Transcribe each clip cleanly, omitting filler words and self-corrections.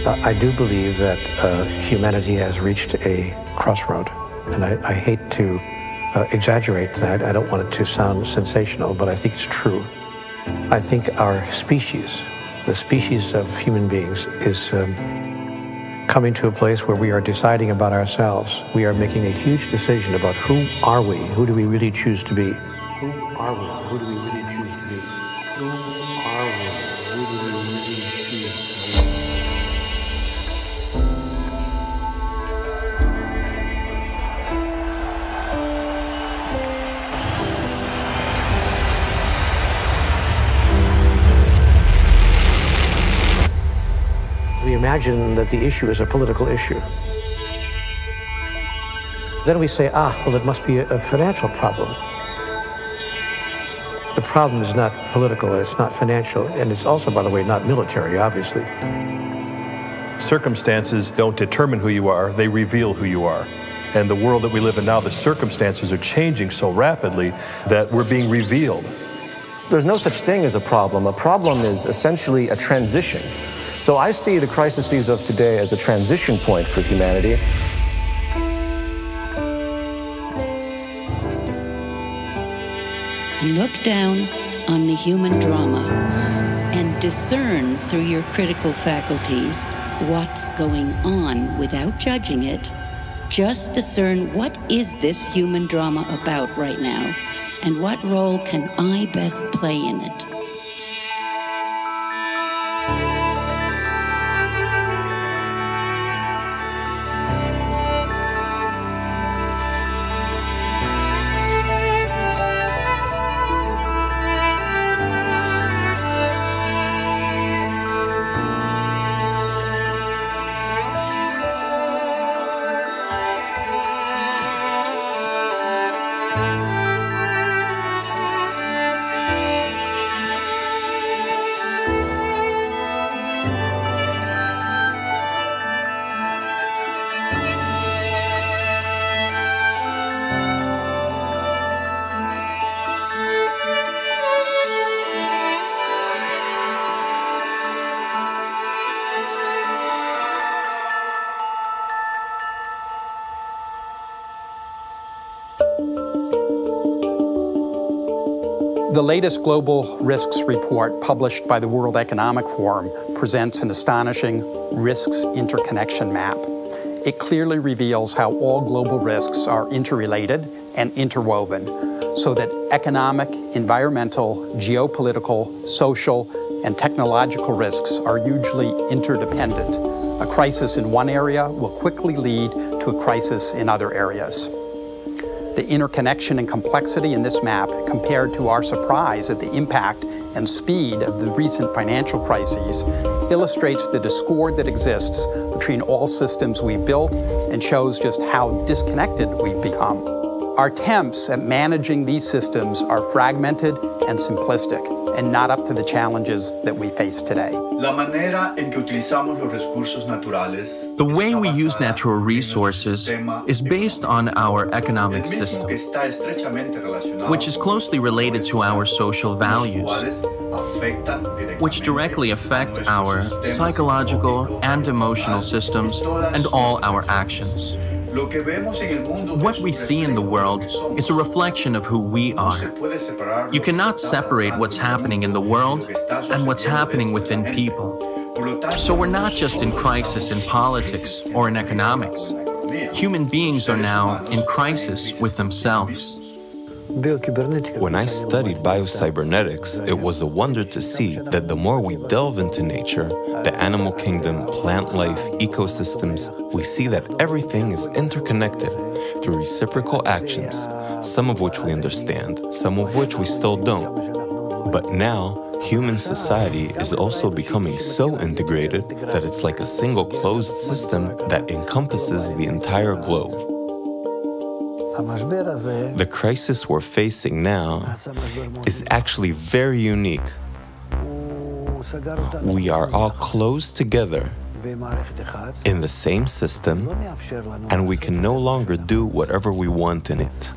I do believe that humanity has reached a crossroad, and I hate to exaggerate that. I don't want it to sound sensational, but I think it's true. I think our species, the species of human beings, is coming to a place where we are deciding about ourselves. We are making a huge decision about who are we, who do we really choose to be? Who are we? Who do we really choose to be? Who are we? Who do we really choose to be? We imagine that the issue is a political issue. Then we say, well, it must be a financial problem. The problem is not political, it's not financial, and it's also, by the way, not military, obviously. Circumstances don't determine who you are, they reveal who you are. And the world that we live in now, the circumstances are changing so rapidly that we're being revealed. There's no such thing as a problem. A problem is essentially a transition. So I see the crises of today as a transition point for humanity. Look down on the human drama and discern through your critical faculties what's going on without judging it. Just discern, what is this human drama about right now, and what role can I best play in it? The latest Global Risks Report published by the World Economic Forum presents an astonishing risks interconnection map. It clearly reveals how all global risks are interrelated and interwoven, so that economic, environmental, geopolitical, social, and technological risks are hugely interdependent. A crisis in one area will quickly lead to a crisis in other areas. The interconnection and complexity in this map, compared to our surprise at the impact and speed of the recent financial crises, illustrates the discord that exists between all systems we've built and shows just how disconnected we've become. Our attempts at managing these systems are fragmented and simplistic, and not up to the challenges that we face today. The way we use natural resources is based on our economic system, which is closely related to our social values, which directly affect our psychological and emotional systems and all our actions. What we see in the world is a reflection of who we are. You cannot separate what's happening in the world and what's happening within people. So we're not just in crisis in politics or in economics. Human beings are now in crisis with themselves. When I studied biocybernetics, it was a wonder to see that the more we delve into nature, the animal kingdom, plant life, ecosystems, we see that everything is interconnected through reciprocal actions, some of which we understand, some of which we still don't. But now, human society is also becoming so integrated that it's like a single closed system that encompasses the entire globe. The crisis we're facing now is actually very unique. We are all closed together in the same system, and we can no longer do whatever we want in it.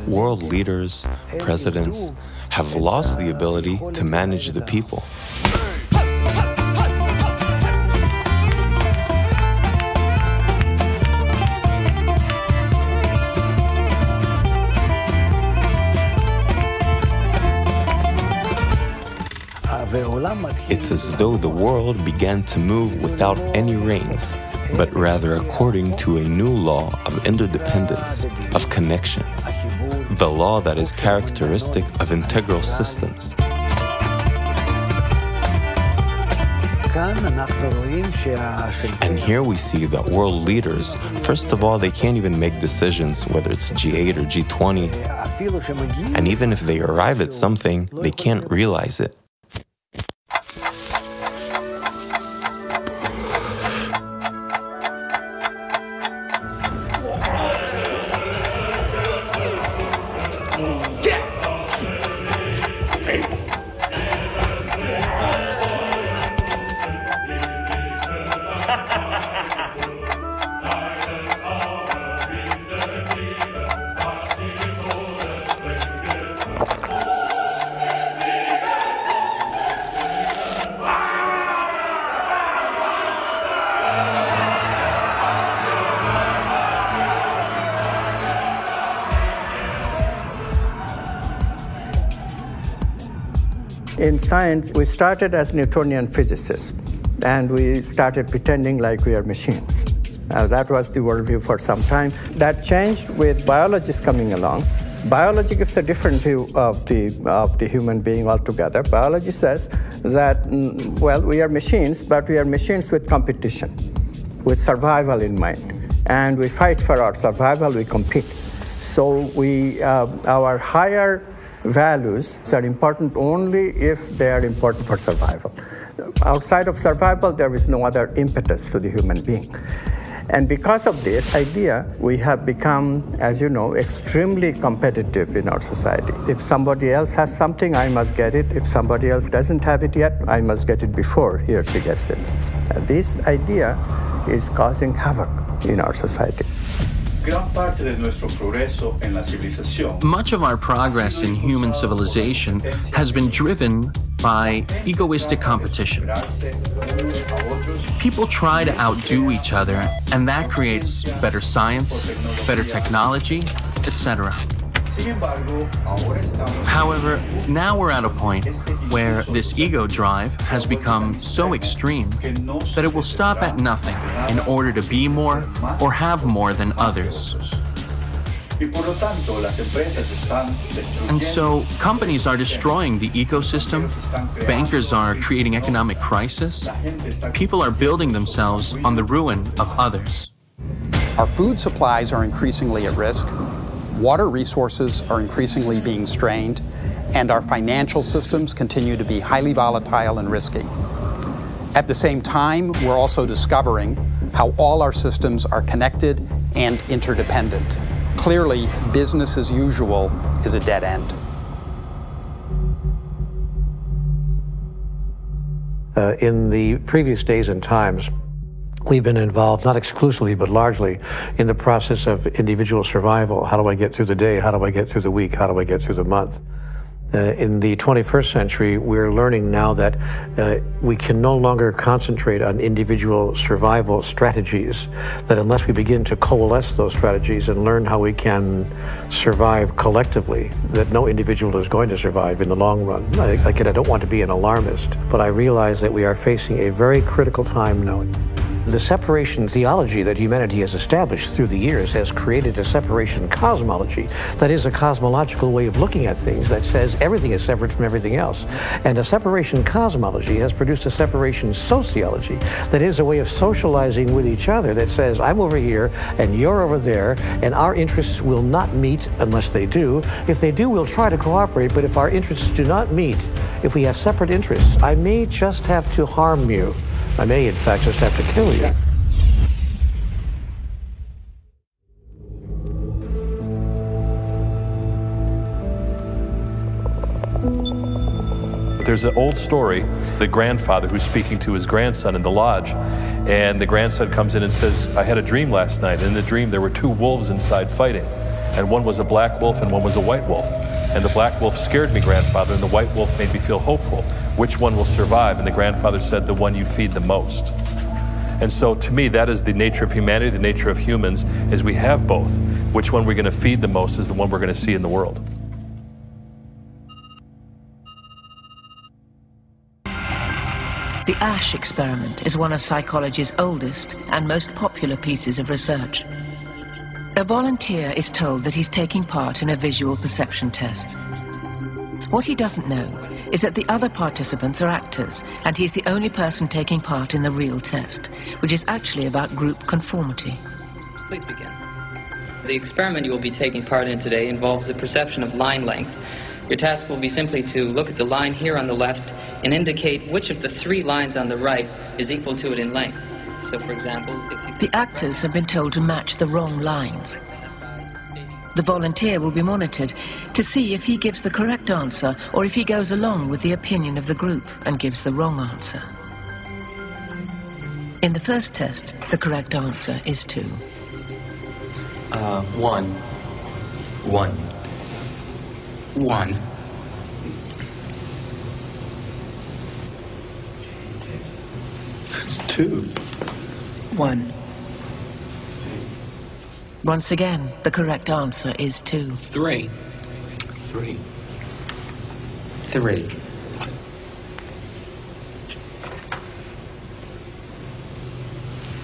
World leaders, presidents have lost the ability to manage the people. It's as though the world began to move without any reins, but rather according to a new law of interdependence, of connection, the law that is characteristic of integral systems. And here we see that world leaders, first of all, they can't even make decisions, whether it's G8 or G20. And even if they arrive at something, they can't realize it. In science, we started as Newtonian physicists, and we started pretending like we are machines. That was the worldview for some time. That changed with biologists coming along. Biology gives a different view of the human being altogether. Biology says that, well, we are machines, but we are machines with competition, with survival in mind. And we fight for our survival, we compete. So our higher values are important only if they are important for survival. Outside of survival, there is no other impetus to the human being. And because of this idea, we have become, as you know, extremely competitive in our society. If somebody else has something, I must get it. If somebody else doesn't have it yet, I must get it before he or she gets it. And this idea is causing havoc in our society. Much of our progress in human civilization has been driven by egoistic competition. People try to outdo each other, and that creates better science, better technology, etc. However, now we're at a point where this ego drive has become so extreme that it will stop at nothing in order to be more or have more than others. And so companies are destroying the ecosystem, bankers are creating economic crisis, people are building themselves on the ruin of others. Our food supplies are increasingly at risk, water resources are increasingly being strained, and our financial systems continue to be highly volatile and risky. At the same time, we're also discovering how all our systems are connected and interdependent. Clearly, business as usual is a dead end. In the previous days and times, we've been involved, not exclusively, but largely, in the process of individual survival. How do I get through the day? How do I get through the week? How do I get through the month? In the 21st century, we're learning now that we can no longer concentrate on individual survival strategies, that unless we begin to coalesce those strategies and learn how we can survive collectively, that no individual is going to survive in the long run. Again, I don't want to be an alarmist, but I realize that we are facing a very critical time now. The separation theology that humanity has established through the years has created a separation cosmology, that is a cosmological way of looking at things that says everything is separate from everything else. And a separation cosmology has produced a separation sociology, that is a way of socializing with each other that says I'm over here and you're over there and our interests will not meet unless they do. If they do, we'll try to cooperate, but if our interests do not meet, if we have separate interests, I may just have to harm you. I may, in fact, just have to kill you. There's an old story, the grandfather who's speaking to his grandson in the lodge, and the grandson comes in and says, I had a dream last night. In the dream, there were two wolves inside fighting, and one was a black wolf and one was a white wolf. And the black wolf scared me, grandfather, and the white wolf made me feel hopeful. Which one will survive? And the grandfather said, the one you feed the most. And so to me, that is the nature of humanity, the nature of humans, is we have both. Which one we're going to feed the most is the one we're going to see in the world. The Ash experiment is one of psychology's oldest and most popular pieces of research. A volunteer is told that he's taking part in a visual perception test. What he doesn't know is that the other participants are actors, and he's the only person taking part in the real test, which is actually about group conformity. Please begin. The experiment you will be taking part in today involves the perception of line length. Your task will be simply to look at the line here on the left and indicate which of the 3 lines on the right is equal to it in length. So, for example, if the actors have been told to match the wrong lines. The volunteer will be monitored to see if he gives the correct answer or if he goes along with the opinion of the group and gives the wrong answer. In the first test, the correct answer is 2. 1. 1. 1. It's 2. 1. Once again, the correct answer is 2. 3. 3. 3.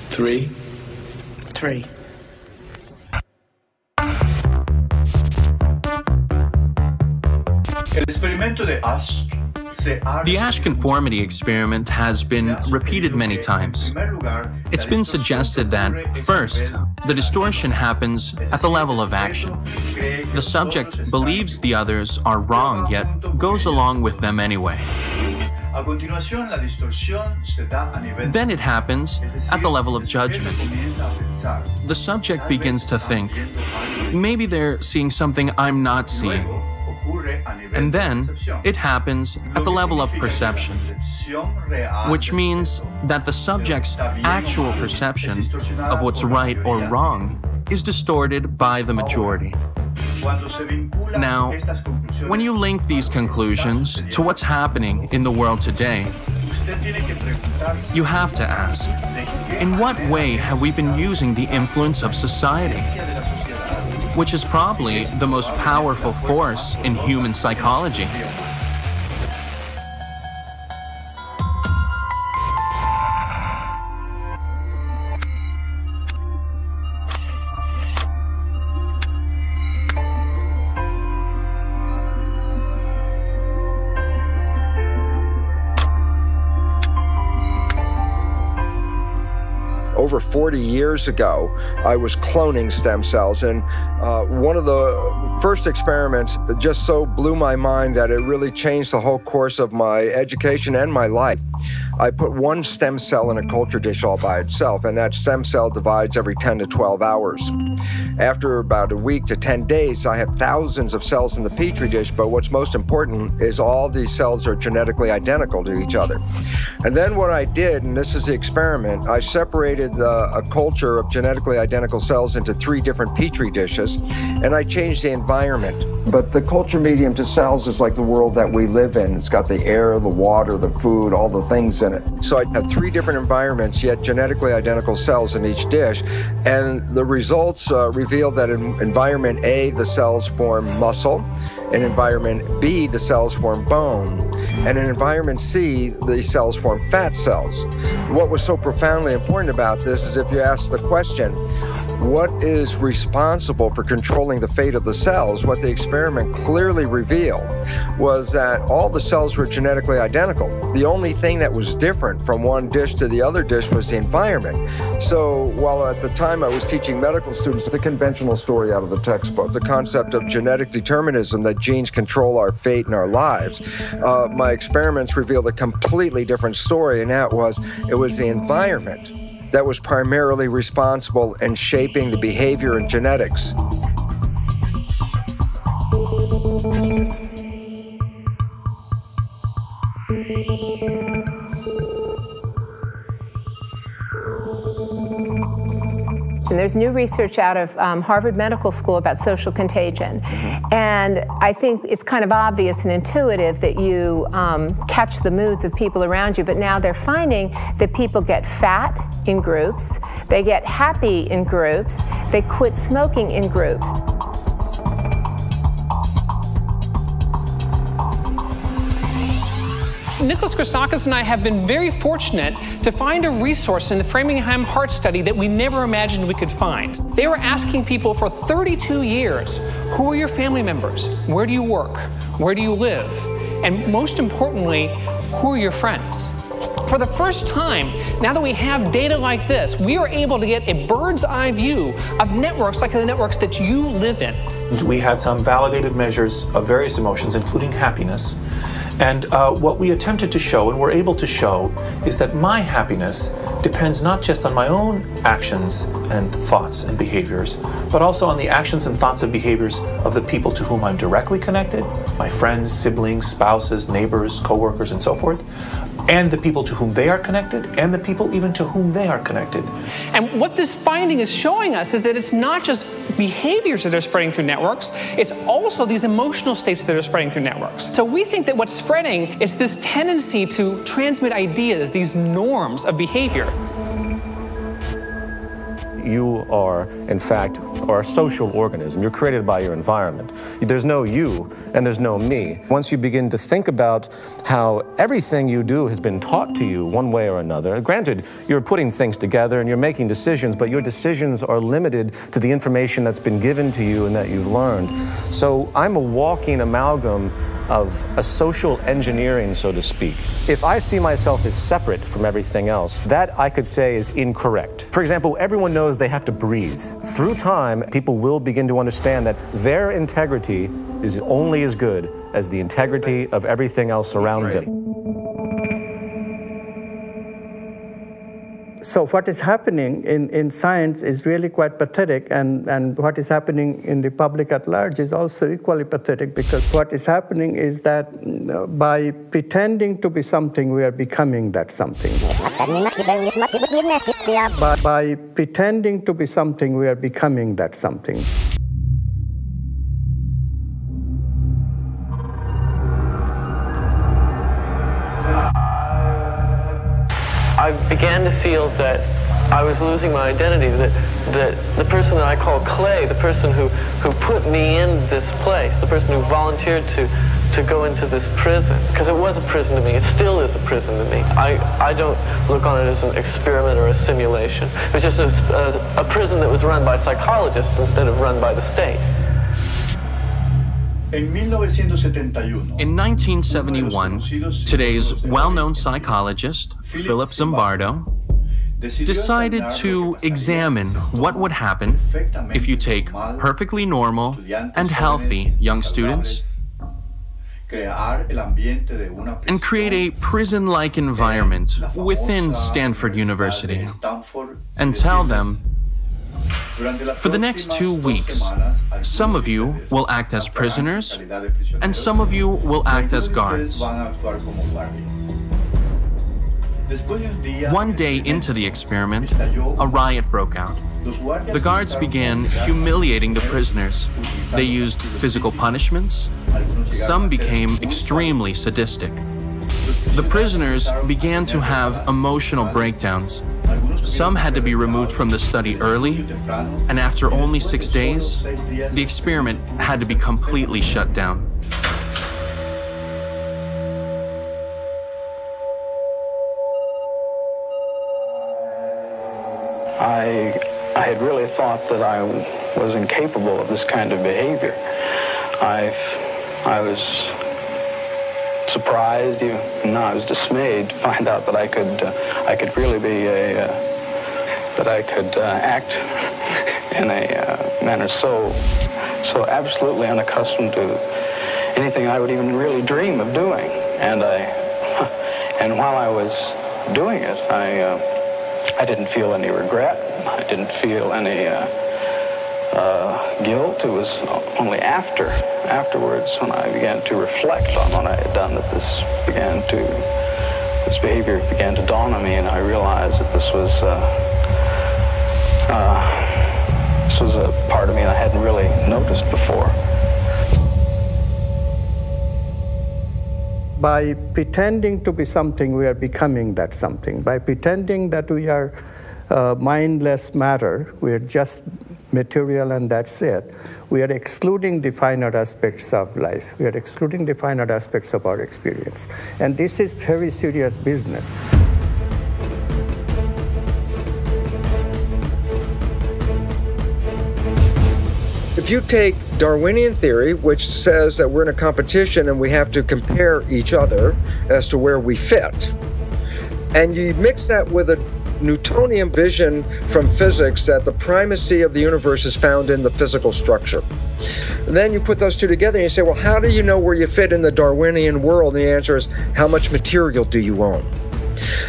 3. 3. The Ash conformity experiment has been repeated many times. It's been suggested that, first, the distortion happens at the level of action. The subject believes the others are wrong, yet goes along with them anyway. Then it happens at the level of judgment. The subject begins to think, maybe they're seeing something I'm not seeing. And then it happens at the level of perception, which means that the subject's actual perception of what's right or wrong is distorted by the majority. Now, when you link these conclusions to what's happening in the world today, you have to ask, in what way have we been using the influence of society, which is probably the most powerful force in human psychology? Over 40 years ago, I was cloning stem cells, and one of the first experiments just so blew my mind that it really changed the whole course of my education and my life. I put one stem cell in a culture dish all by itself, and that stem cell divides every 10 to 12 hours. After about a week to 10 days, I have thousands of cells in the petri dish, but what's most important is all these cells are genetically identical to each other. And then what I did, and this is the experiment, I separated a culture of genetically identical cells into 3 different petri dishes, and I changed the environment. But the culture medium to cells is like the world that we live in. It's got the air, the water, the food, all the things in it. So I have 3 different environments, yet genetically identical cells in each dish, and the results revealed that in environment A, the cells form muscle, in environment B, the cells form bone, and in environment C, the cells form fat cells. What was so profoundly important about this is if you ask the question, what is responsible for controlling the fate of the cells? What the experiment clearly revealed was that all the cells were genetically identical. The only thing that was different from one dish to the other dish was the environment. So while at the time I was teaching medical students the conventional story out of the textbook, the concept of genetic determinism, that genes control our fate and our lives, my experiments revealed a completely different story, and that was, it was the environment that was primarily responsible in shaping the behavior and genetics. And there's new research out of Harvard Medical School about social contagion. And I think it's kind of obvious and intuitive that you catch the moods of people around you, but now they're finding that people get fat in groups, they get happy in groups, they quit smoking in groups. Nicholas Christakis and I have been very fortunate to find a resource in the Framingham Heart Study that we never imagined we could find. They were asking people for 32 years, who are your family members? Where do you work? Where do you live? And most importantly, who are your friends? For the first time, now that we have data like this, we are able to get a bird's eye view of networks like the networks that you live in. We had some validated measures of various emotions, including happiness. And what we attempted to show, and were able to show, is that my happiness depends not just on my own actions and thoughts and behaviors, but also on the actions and thoughts and behaviors of the people to whom I'm directly connected, my friends, siblings, spouses, neighbors, coworkers, and so forth, and the people to whom they are connected, and the people even to whom they are connected. And what this finding is showing us is that it's not just behaviors that are spreading through networks, it's also these emotional states that are spreading through networks. So we think that what's spreading is this tendency to transmit ideas, these norms of behavior. You are, in fact, a social organism. You're created by your environment. There's no you and there's no me. Once you begin to think about how everything you do has been taught to you one way or another, granted, you're putting things together and you're making decisions, but your decisions are limited to the information that's been given to you and that you've learned. So I'm a walking amalgam of a social engineering, so to speak. If I see myself as separate from everything else, that I could say is incorrect. For example, everyone knows they have to breathe. Through time, people will begin to understand that their integrity is only as good as the integrity of everything else around them. So what is happening in science is really quite pathetic, and what is happening in the public at large is also equally pathetic, because what is happening is that by pretending to be something, we are becoming that something. By pretending to be something, we are becoming that something. I began to feel that I was losing my identity, that the person that I call Clay, the person who put me in this place, the person who volunteered to go into this prison, because it was a prison to me, it still is a prison to me. I don't look on it as an experiment or a simulation. It was just a prison that was run by psychologists instead of run by the state. In 1971, today's well-known psychologist, Philip Zimbardo, decided to examine what would happen if you take perfectly normal and healthy young students and create a prison-like environment within Stanford University and tell them, for the next 2 weeks, some of you will act as prisoners, and some of you will act as guards. One day into the experiment, a riot broke out. The guards began humiliating the prisoners. They used physical punishments. Some became extremely sadistic. The prisoners began to have emotional breakdowns. Some had to be removed from the study early, and after only 6 days, the experiment had to be completely shut down. I had really thought that I was incapable of this kind of behavior. I was surprised, even I was dismayed to find out that I could really be that I could act in a manner so absolutely unaccustomed to anything I would even really dream of doing. And while I was doing it, I didn't feel any regret. I didn't feel any guilt. It was only afterwards when I began to reflect on what I had done that this behavior began to dawn on me, and I realized that this was a part of me I hadn't really noticed before. By pretending to be something, we are becoming that something. By pretending that we are mindless matter, we are just material and that's it, we are excluding the finer aspects of life. We are excluding the finer aspects of our experience. And this is very serious business. If you take Darwinian theory, which says that we're in a competition and we have to compare each other as to where we fit, and you mix that with a Newtonian vision from physics that the primacy of the universe is found in the physical structure. And then you put those two together and you say, well, how do you know where you fit in the Darwinian world? And the answer is, how much material do you own?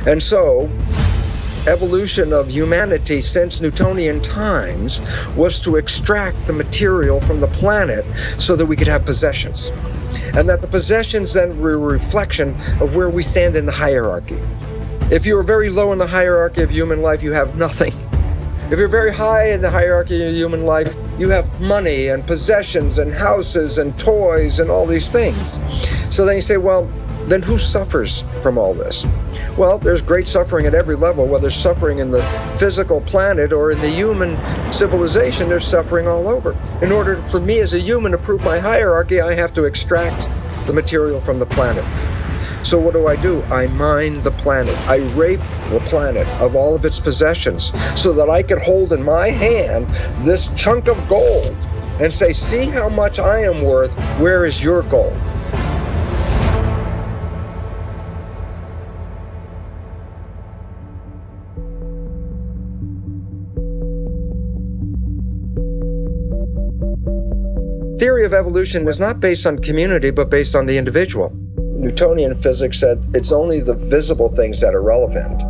And so, evolution of humanity since Newtonian times was to extract the material from the planet so that we could have possessions. And that the possessions then were a reflection of where we stand in the hierarchy. If you're very low in the hierarchy of human life, you have nothing. If you're very high in the hierarchy of human life, you have money and possessions and houses and toys and all these things. So then you say, well, then who suffers from all this? Well, there's great suffering at every level, whether suffering in the physical planet or in the human civilization, there's suffering all over. In order for me as a human to prove my hierarchy, I have to extract the material from the planet. So what do? I mine the planet. I rape the planet of all of its possessions so that I can hold in my hand this chunk of gold and say, see how much I am worth, where is your gold? Theory of evolution is not based on community, but based on the individual. Newtonian physics said it's only the visible things that are relevant.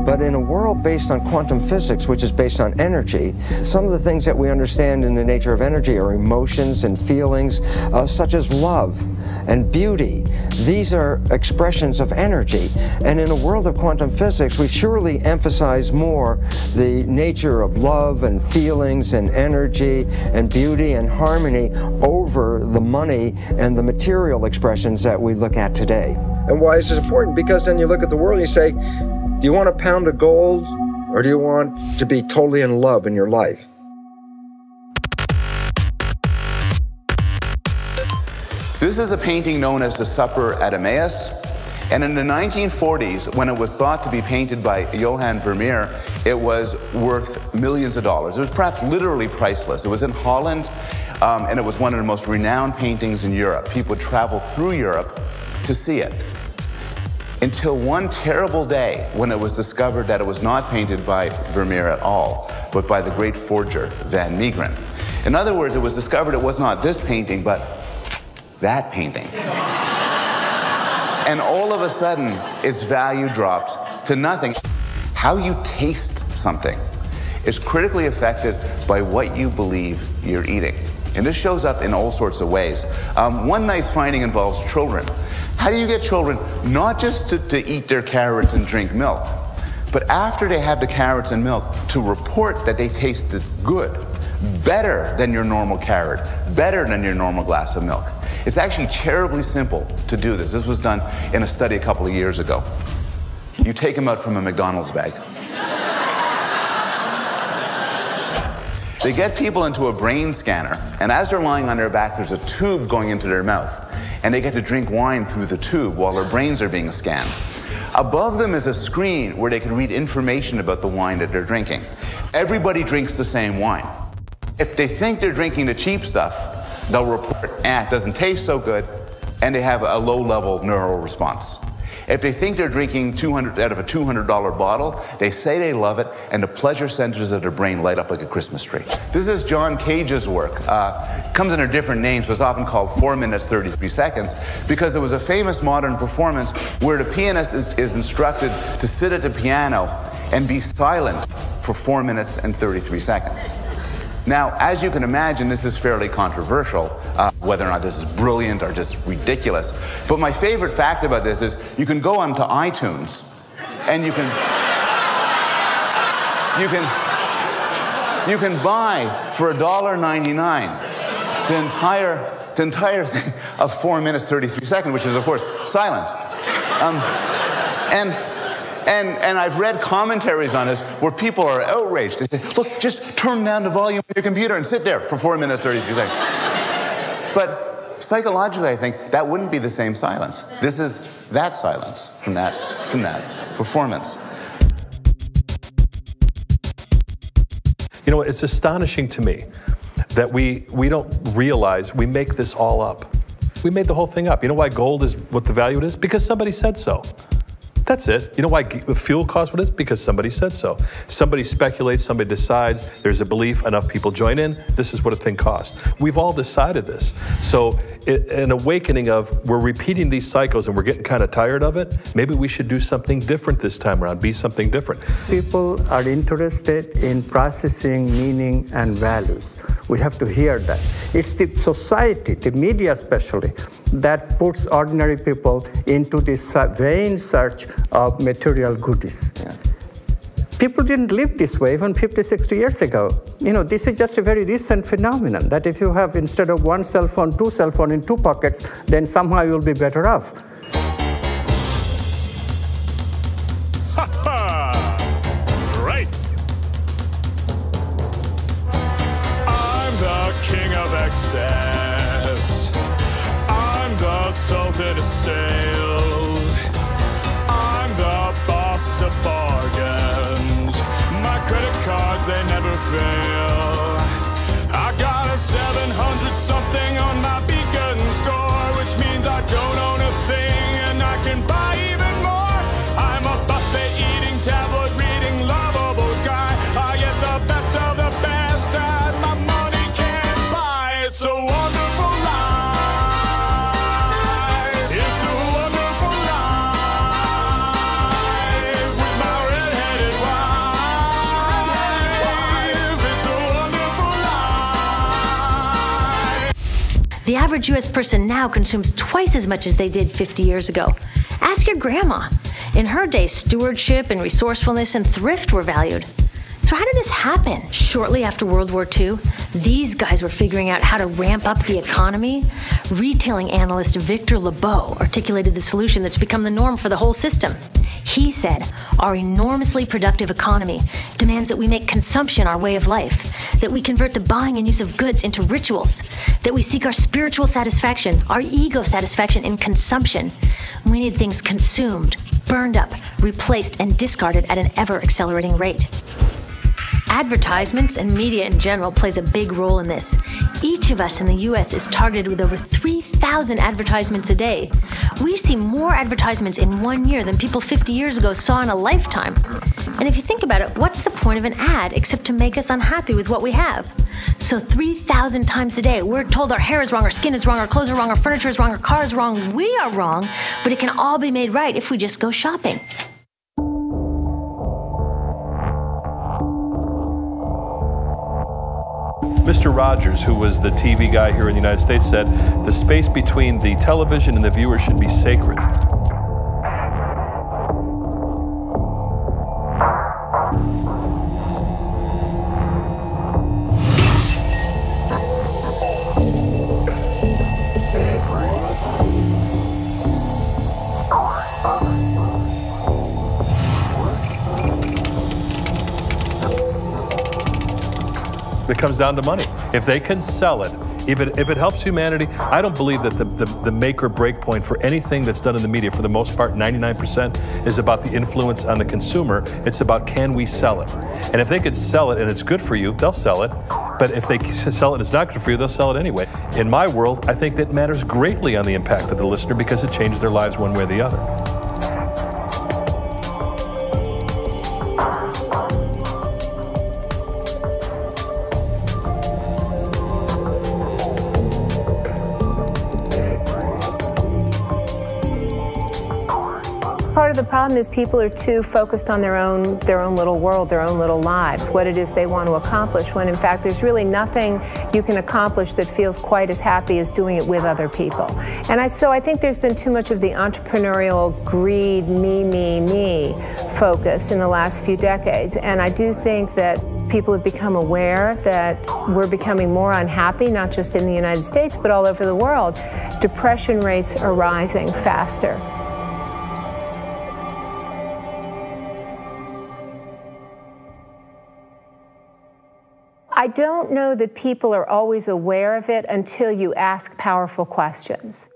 But in a world based on quantum physics, which is based on energy, some of the things that we understand in the nature of energy are emotions and feelings, such as love and beauty. These are expressions of energy. And in a world of quantum physics, we surely emphasize more the nature of love and feelings and energy and beauty and harmony over the money and the material expressions that we look at today. And why is this important? Because then you look at the world and you say, do you want a pound of gold, or do you want to be totally in love in your life? This is a painting known as The Supper at Emmaus. And in the 1940s, when it was thought to be painted by Johann Vermeer, it was worth millions of dollars. It was perhaps literally priceless. It was in Holland, and it was one of the most renowned paintings in Europe. People would travel through Europe to see it. Until one terrible day when it was discovered that it was not painted by Vermeer at all, but by the great forger, Van Meegeren. In other words, it was discovered it was not this painting, but that painting. And all of a sudden, its value dropped to nothing. How you taste something is critically affected by what you believe you're eating. And this shows up in all sorts of ways. One nice finding involves children. How do you get children not just to eat their carrots and drink milk, but after they have the carrots and milk, to report that they tasted good, better than your normal carrot, better than your normal glass of milk? It's actually terribly simple to do this. This was done in a study a couple of years ago. You take them out from a McDonald's bag. They get people into a brain scanner, and as they're lying on their back, there's a tube going into their mouth, and they get to drink wine through the tube while their brains are being scanned. Above them is a screen where they can read information about the wine that they're drinking. Everybody drinks the same wine. If they think they're drinking the cheap stuff, they'll report, it doesn't taste so good, and they have a low-level neural response. If they think they're drinking out of a $200 bottle, they say they love it, and the pleasure centers of their brain light up like a Christmas tree. This is John Cage's work. Comes under different names, but it's often called 4 minutes, 33 seconds, because it was a famous modern performance where the pianist is instructed to sit at the piano and be silent for 4 minutes and 33 seconds. Now, as you can imagine, this is fairly controversial, whether or not this is brilliant or just ridiculous. But my favorite fact about this is you can go onto iTunes and you can buy for $1.99 the entire thing of 4 minutes, 33 seconds, which is, of course, silent. And I've read commentaries on this where people are outraged. They say, look, just turn down the volume of your computer and sit there for 4 minutes, 33 seconds. But psychologically, I think that wouldn't be the same silence. This is that silence from that performance. You know, it's astonishing to me that we don't realize we make this all up. We made the whole thing up. You know why gold is what the value it is? Because somebody said so. That's it. You know why fuel costs what it is? Because somebody said so. Somebody speculates, somebody decides, there's a belief, enough people join in, this is what a thing costs. We've all decided this. So an awakening of, we're repeating these cycles and we're getting kind of tired of it, maybe we should do something different this time around, be something different. People are interested in processing meaning and values. We have to hear that. It's the society, the media especially, that puts ordinary people into this vain search of material goodies. Yeah. People didn't live this way even 50, 60 years ago. You know, this is just a very recent phenomenon, that if you have, instead of one cell phone, two cell phones in two pockets, then somehow you'll be better off. Right. I'm the king of excess. I'm the sultan of sales. I'm the boss of bargains. My credit cards, they never fail. I got a 700 something on my beacon score, which means I don't own a thing and I can buy even more. I'm a buffet eating, tabloid reading, lovable guy. I get the best of the best that my money can't buy. It's a wonderful life. It's a wonderful life with my red-headed wife. It's a wonderful life. The average U.S. person now consumes twice as much as they did 50 years ago. Ask your grandma. In her day, stewardship and resourcefulness and thrift were valued. So how did this happen? Shortly after World War II, these guys were figuring out how to ramp up the economy. Retailing analyst Victor Lebeau articulated the solution that's become the norm for the whole system. He said, our enormously productive economy demands that we make consumption our way of life, that we convert the buying and use of goods into rituals, that we seek our spiritual satisfaction, our ego satisfaction in consumption. We need things consumed, burned up, replaced, and discarded at an ever-accelerating rate. Advertisements and media in general plays a big role in this. Each of us in the U.S. is targeted with over 3,000 advertisements a day. We see more advertisements in 1 year than people 50 years ago saw in a lifetime. And if you think about it, what's the point of an ad except to make us unhappy with what we have? So 3,000 times a day, we're told our hair is wrong, our skin is wrong, our clothes are wrong, our furniture is wrong, our car is wrong. We are wrong, but it can all be made right if we just go shopping. Mr. Rogers, who was the TV guy here in the United States, said the space between the television and the viewer should be sacred. It comes down to money. If they can sell it, if it helps humanity, I don't believe that the make or break point for anything that's done in the media, for the most part, 99%, is about the influence on the consumer. It's about, can we sell it? And if they could sell it and it's good for you, they'll sell it. But if they sell it and it's not good for you, they'll sell it anyway. In my world, I think that matters greatly on the impact of the listener because it changes their lives one way or the other. Part of the problem is people are too focused on their own little world, their own little lives, what it is they want to accomplish, when in fact there's really nothing you can accomplish that feels quite as happy as doing it with other people. And so I think there's been too much of the entrepreneurial greed, me focus in the last few decades. And I do think that people have become aware that we're becoming more unhappy, not just in the United States, but all over the world. Depression rates are rising faster. I don't know that people are always aware of it until you ask powerful questions.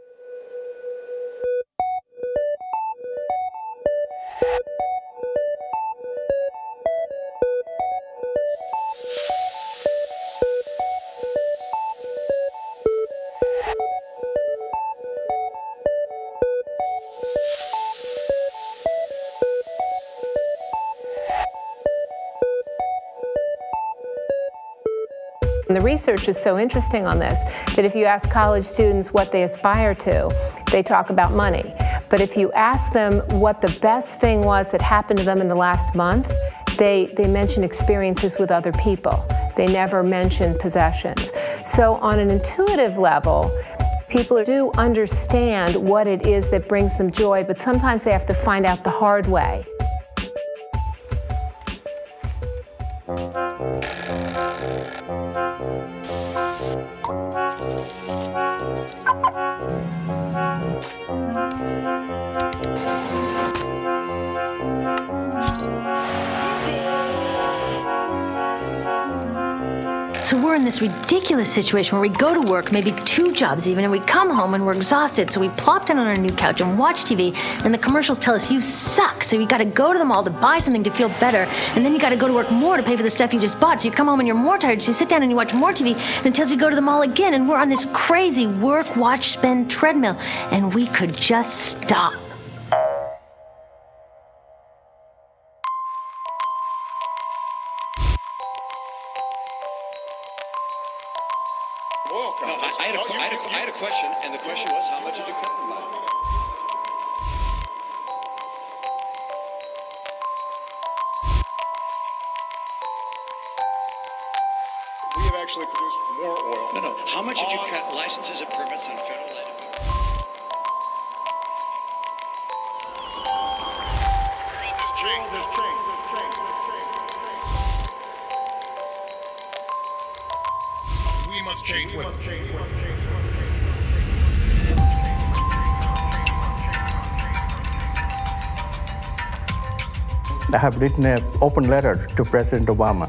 And the research is so interesting on this that if you ask college students what they aspire to, they talk about money. But if you ask them what the best thing was that happened to them in the last month, they mention experiences with other people. They never mention possessions. So on an intuitive level, people do understand what it is that brings them joy, but sometimes they have to find out the hard way. So we're in this ridiculous situation where we go to work, maybe 2 jobs even, and we come home and we're exhausted, so we plop down on our new couch and watch TV, and the commercials tell us you suck, so you gotta go to the mall to buy something to feel better, and then you gotta go to work more to pay for the stuff you just bought, so you come home and you're more tired, so you sit down and you watch more TV, and it tells you to go to the mall again, and we're on this crazy work, watch, spend treadmill, and we could just stop. I had a question, and the question was, how much did you cut them by? We have actually produced more oil. No. How much did you cut licenses and permits on federal land? We must change with it. I have written an open letter to President Obama,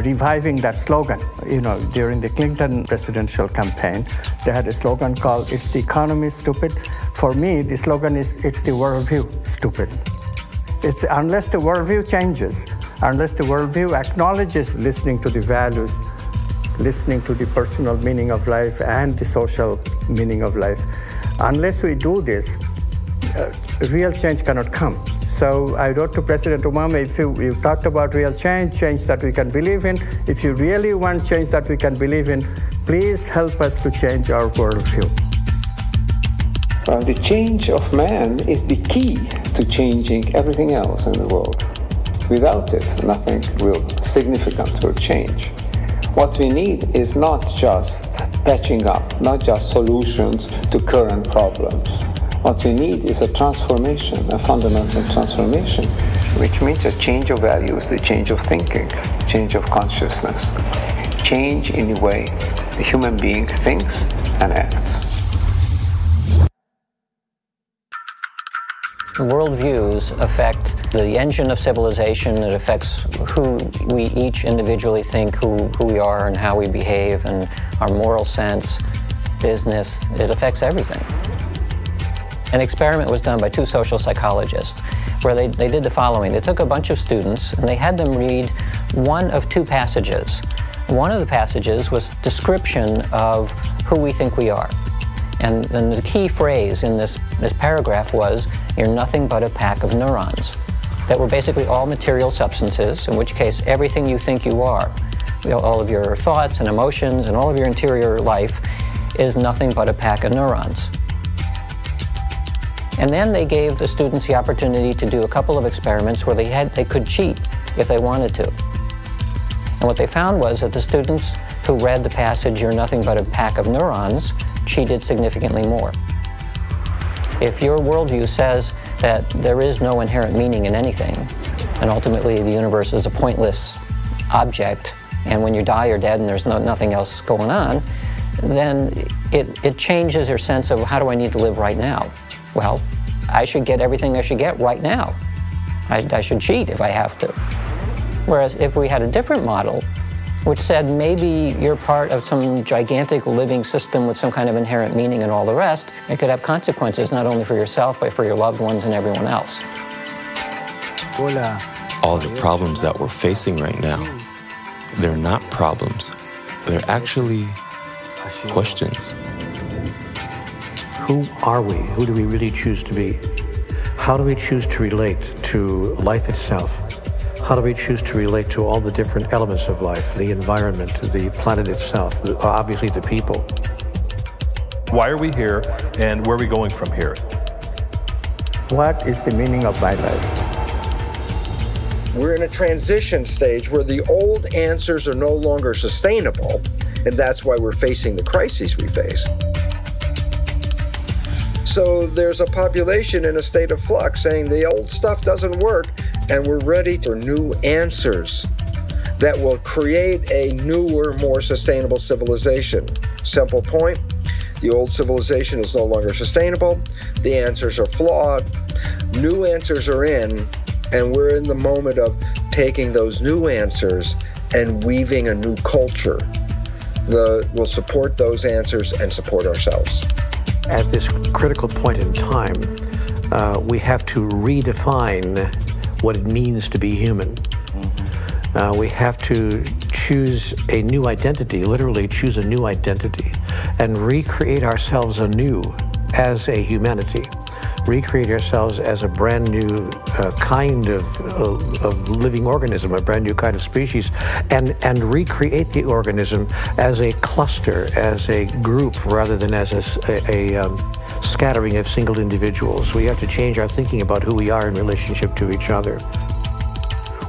reviving that slogan. You know, during the Clinton presidential campaign, they had a slogan called, "It's the economy, stupid." For me, the slogan is, "It's the worldview, stupid." It's unless the worldview changes, unless the worldview acknowledges listening to the values, listening to the personal meaning of life and the social meaning of life, unless we do this, real change cannot come. So I wrote to President Obama, if you talked about real change that we can believe in, if you really want change that we can believe in, please help us to change our worldview. Well, the change of man is the key to changing everything else in the world. Without it, nothing significant will change. What we need is not just patching up, not just solutions to current problems. What we need is a transformation, a fundamental transformation, which means a change of values, the change of thinking, change of consciousness, change in the way the human being thinks and acts. Worldviews affect the engine of civilization. It affects who we each individually think, who we are and how we behave, and our moral sense, business. It affects everything. An experiment was done by 2 social psychologists where they did the following. They took a bunch of students and they had them read one of 2 passages. One of the passages was description of who we think we are. And the key phrase in this paragraph was, "You're nothing but a pack of neurons," that were basically all material substances, in which case everything you think you are, all of your thoughts and emotions and all of your interior life is nothing but a pack of neurons. And then they gave the students the opportunity to do a couple of experiments where they could cheat if they wanted to. And what they found was that the students who read the passage, "You're nothing but a pack of neurons," cheated significantly more. If your worldview says that there is no inherent meaning in anything, and ultimately the universe is a pointless object, and when you die you're dead and there's nothing else going on, then it changes your sense of, how do I need to live right now? Well, I should get everything I should get right now. I should cheat if I have to. Whereas if we had a different model, which said maybe you're part of some gigantic living system with some kind of inherent meaning and all the rest. It could have consequences not only for yourself, but for your loved ones and everyone else. All the problems that we're facing right now, they're not problems. They're actually questions. Who are we? Who do we really choose to be? How do we choose to relate to life itself? How do we choose to relate to all the different elements of life, the environment, the planet itself, obviously the people? Why are we here, and where are we going from here? What is the meaning of my life? We're in a transition stage where the old answers are no longer sustainable, and that's why we're facing the crises we face. So there's a population in a state of flux saying the old stuff doesn't work, and we're ready for new answers that will create a newer, more sustainable civilization. Simple point, the old civilization is no longer sustainable, the answers are flawed, new answers are in, and we're in the moment of taking those new answers and weaving a new culture that will support those answers and support ourselves. At this critical point in time, we have to redefine what it means to be human. We have to choose a new identity, literally choose a new identity, and recreate ourselves anew as a humanity. Recreate ourselves as a brand new kind of living organism, a brand new kind of species, and recreate the organism as a cluster, as a group, rather than as a scattering of single individuals. We have to change our thinking about who we are in relationship to each other.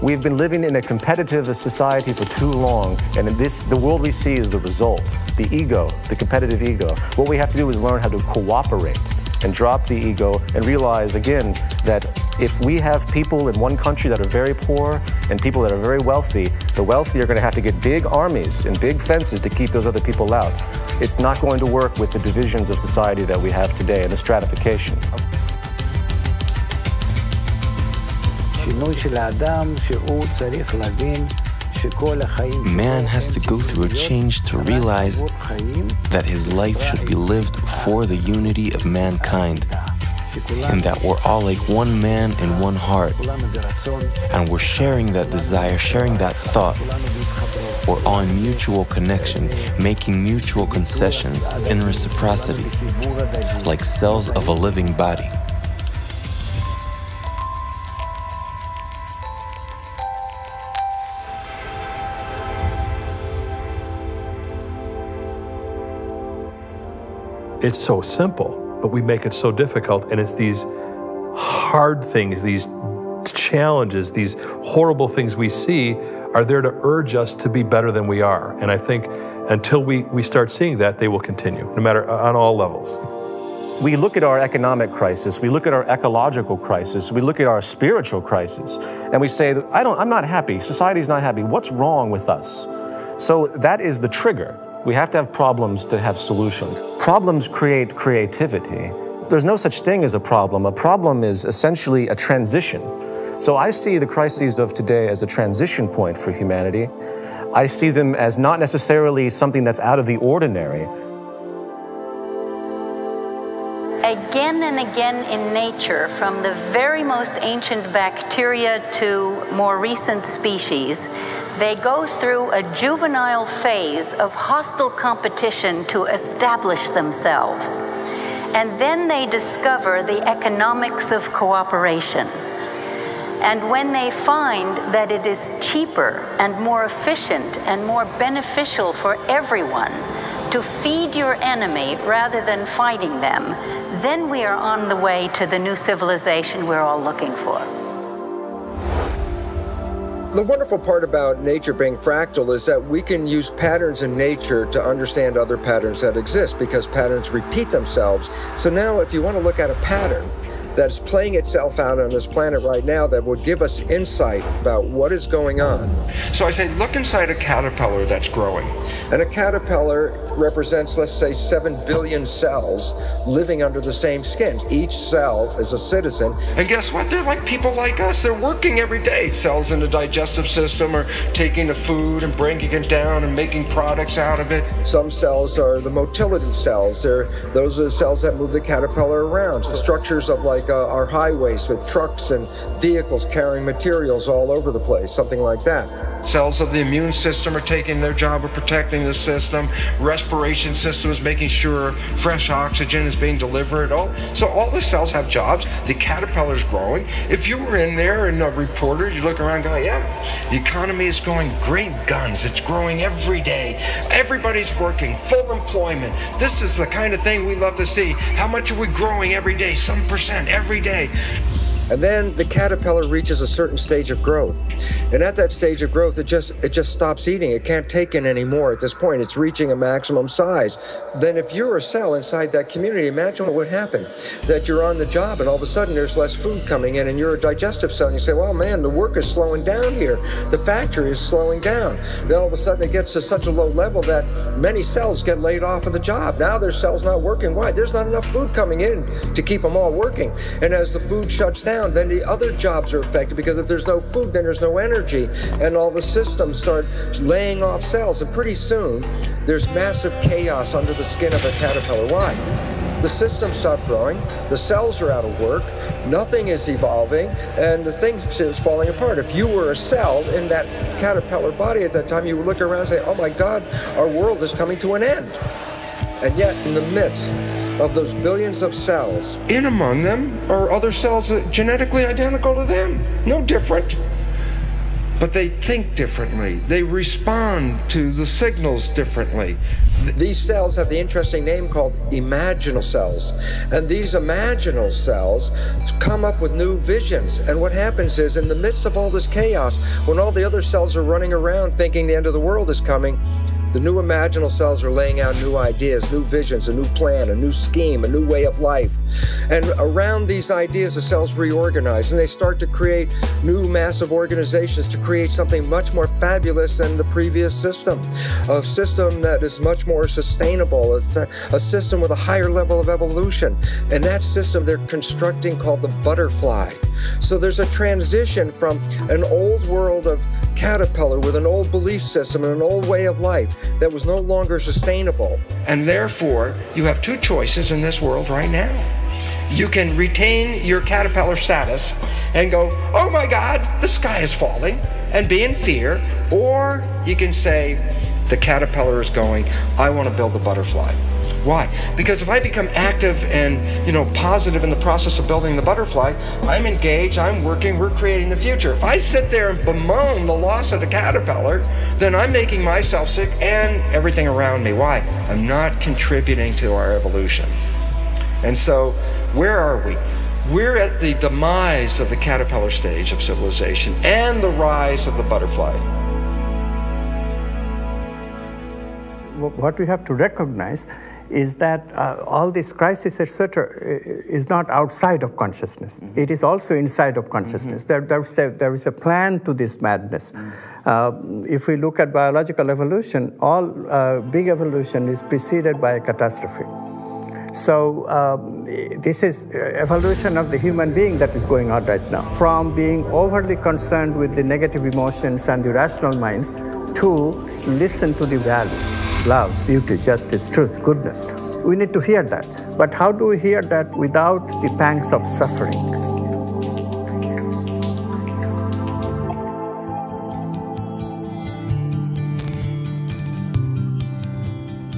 We've been living in a competitive society for too long, and the world we see is the result. The ego, the competitive ego. What we have to do is learn how to cooperate and drop the ego and realize, again, that if we have people in one country that are very poor and people that are very wealthy, the wealthy are going to have to get big armies and big fences to keep those other people out. It's not going to work with the divisions of society that we have today and the stratification. Man has to go through a change to realize that his life should be lived for the unity of mankind, and that we're all like one man and one heart, and we're sharing that desire, sharing that thought. We're all in mutual connection, making mutual concessions in reciprocity, like cells of a living body. It's so simple, but we make it so difficult, and it's these hard things, these challenges, these horrible things we see are there to urge us to be better than we are. And I think until we start seeing that, they will continue, no matter on all levels. We look at our economic crisis, we look at our ecological crisis, we look at our spiritual crisis, and we say, I'm not happy, society's not happy, what's wrong with us? So that is the trigger. We have to have problems to have solutions. Problems create creativity. There's no such thing as a problem. A problem is essentially a transition. So I see the crises of today as a transition point for humanity. I see them as not necessarily something that's out of the ordinary. Again and again in nature, from the very most ancient bacteria to more recent species, they go through a juvenile phase of hostile competition to establish themselves. And then they discover the economics of cooperation. And when they find that it is cheaper and more efficient and more beneficial for everyone to feed your enemy rather than fighting them, then we are on the way to the new civilization we're all looking for. The wonderful part about nature being fractal is that we can use patterns in nature to understand other patterns that exist, because patterns repeat themselves. So now if you want to look at a pattern that's playing itself out on this planet right now that would give us insight about what is going on. So I say, look inside a caterpillar that's growing. And a caterpillar represents, let's say, 7 billion cells living under the same skin. Each cell is a citizen. And guess what? They're like people like us. They're working every day. Cells in the digestive system are taking the food and breaking it down and making products out of it. Some cells are the motility cells. Those are the cells that move the caterpillar around. The structures of like our highways with trucks and vehicles carrying materials all over the place, something like that. Cells of the immune system are taking their job of protecting the system. Respiration system is making sure fresh oxygen is being delivered. So all the cells have jobs. The caterpillar's growing. If you were in there and a reporter, you look around going, yeah, the economy is going great guns. It's growing every day. Everybody's working, full employment. This is the kind of thing we love to see. How much are we growing every day? Some percent every day. And then the caterpillar reaches a certain stage of growth. And at that stage of growth, it just stops eating. It can't take in anymore at this point. It's reaching a maximum size. Then if you're a cell inside that community, imagine what would happen. That you're on the job and all of a sudden there's less food coming in and you're a digestive cell and you say, well, man, the work is slowing down here. The factory is slowing down. Then all of a sudden it gets to such a low level that many cells get laid off of the job. Now their cell's not working. Why? There's not enough food coming in to keep them all working. And as the food shuts down, then the other jobs are affected because if there's no food, then there's no energy, and all the systems start laying off cells, and pretty soon there's massive chaos under the skin of a caterpillar. Why? The systems stop growing, the cells are out of work, nothing is evolving, and the thing is falling apart. If you were a cell in that caterpillar body at that time, you would look around and say, oh my God, our world is coming to an end. And yet, in the midst of those billions of cells, in among them are other cells genetically identical to them, no different. But they think differently. They respond to the signals differently. These cells have the interesting name called imaginal cells. And these imaginal cells come up with new visions. And what happens is, in the midst of all this chaos, when all the other cells are running around thinking the end of the world is coming, the new imaginal cells are laying out new ideas, new visions, a new plan, a new scheme, a new way of life. And around these ideas, the cells reorganize and they start to create new massive organizations to create something much more fabulous than the previous system. A system that is much more sustainable, a system with a higher level of evolution. And that system they're constructing called the butterfly. So there's a transition from an old world of caterpillar with an old belief system and an old way of life that was no longer sustainable. And therefore, you have two choices in this world right now. You can retain your caterpillar status and go, oh my God, the sky is falling, and be in fear. Or you can say, the caterpillar is going, I want to build the butterfly. Why? Because if I become active and, positive in the process of building the butterfly, I'm engaged, I'm working, we're creating the future. If I sit there and bemoan the loss of the caterpillar, then I'm making myself sick and everything around me. Why? I'm not contributing to our evolution. And so, where are we? We're at the demise of the caterpillar stage of civilization and the rise of the butterfly. What we have to recognize is that all these crises, etc., is not outside of consciousness. Mm-hmm. It is also inside of consciousness. Mm-hmm. There is a plan to this madness. Mm-hmm. If we look at biological evolution, all big evolution is preceded by a catastrophe. So this is evolution of the human being that is going on right now. From being overly concerned with the negative emotions and the rational mind to listen to the values. Love, beauty, justice, truth, goodness. We need to hear that. But how do we hear that without the pangs of suffering?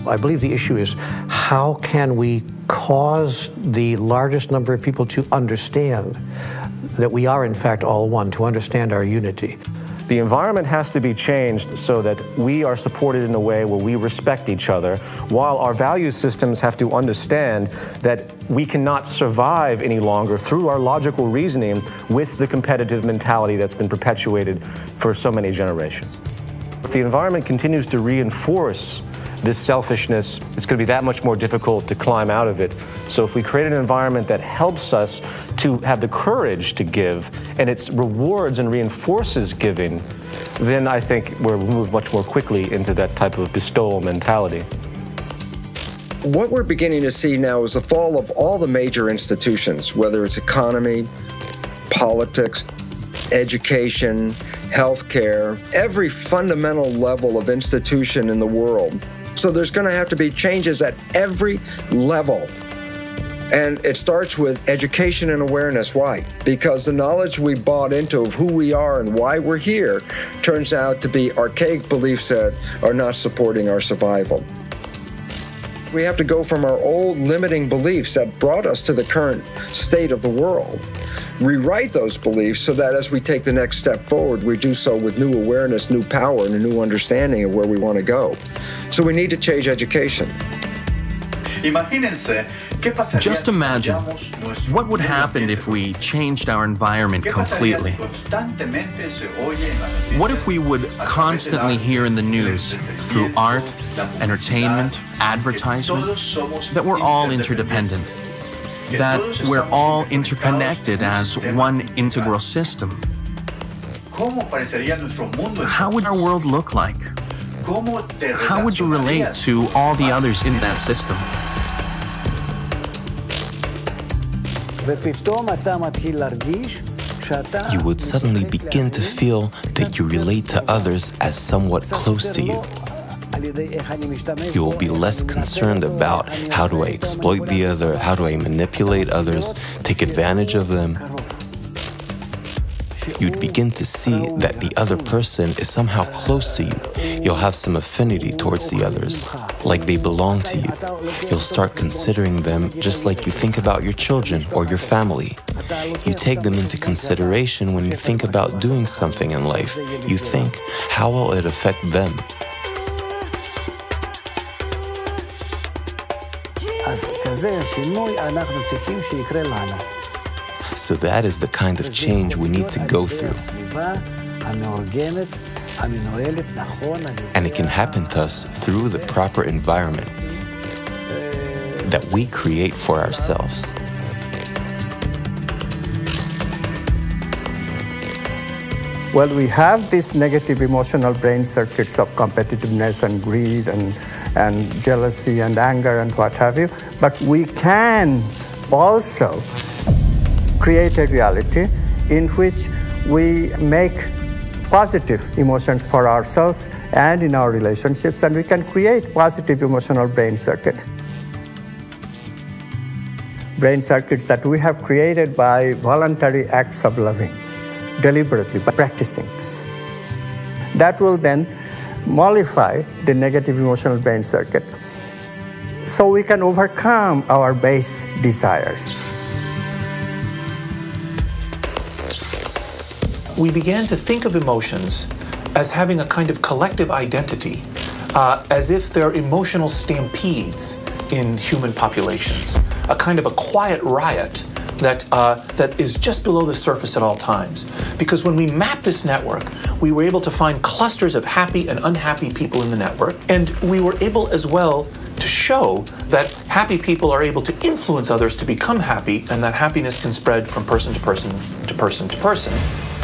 I believe the issue is how can we cause the largest number of people to understand that we are in fact all one, to understand our unity. The environment has to be changed so that we are supported in a way where we respect each other, while our value systems have to understand that we cannot survive any longer through our logical reasoning with the competitive mentality that's been perpetuated for so many generations. If the environment continues to reinforce this selfishness, it's going to be that much more difficult to climb out of it. So if we create an environment that helps us to have the courage to give, and it rewards and reinforces giving, then I think we'll move much more quickly into that type of bestowal mentality. What we're beginning to see now is the fall of all the major institutions, whether it's economy, politics, education, healthcare, every fundamental level of institution in the world. So there's going to have to be changes at every level. And it starts with education and awareness. Why? Because the knowledge we bought into of who we are and why we're here turns out to be archaic beliefs that are not supporting our survival. We have to go from our old limiting beliefs that brought us to the current state of the world, rewrite those beliefs so that as we take the next step forward, we do so with new awareness, new power, and a new understanding of where we want to go. So we need to change education. Just imagine, what would happen if we changed our environment completely? What if we would constantly hear in the news, through art, entertainment, advertisement, that we're all interdependent, that we're all interconnected as one integral system? How would our world look like? How would you relate to all the others in that system? You would suddenly begin to feel that you relate to others as somewhat close to you. You will be less concerned about how do I exploit the other, how do I manipulate others, take advantage of them. You'd begin to see that the other person is somehow close to you. You'll have some affinity towards the others, like they belong to you. You'll start considering them just like you think about your children or your family. You take them into consideration when you think about doing something in life. You think, how will it affect them? So that is the kind of change we need to go through. And it can happen to us through the proper environment that we create for ourselves. Well, we have these negative emotional brain circuits of competitiveness and greed and jealousy and anger and what have you, but we can also create a reality in which we make positive emotions for ourselves and in our relationships, and we can create positive emotional brain circuits. Brain circuits that we have created by voluntary acts of loving, deliberately, by practicing. That will then mollify the negative emotional brain circuit so we can overcome our base desires. We began to think of emotions as having a kind of collective identity, as if they're emotional stampedes in human populations, a kind of a quiet riot that is just below the surface at all times. Because when we mapped this network, we were able to find clusters of happy and unhappy people in the network, and we were able as well to show that happy people are able to influence others to become happy, and that happiness can spread from person to person to person to person.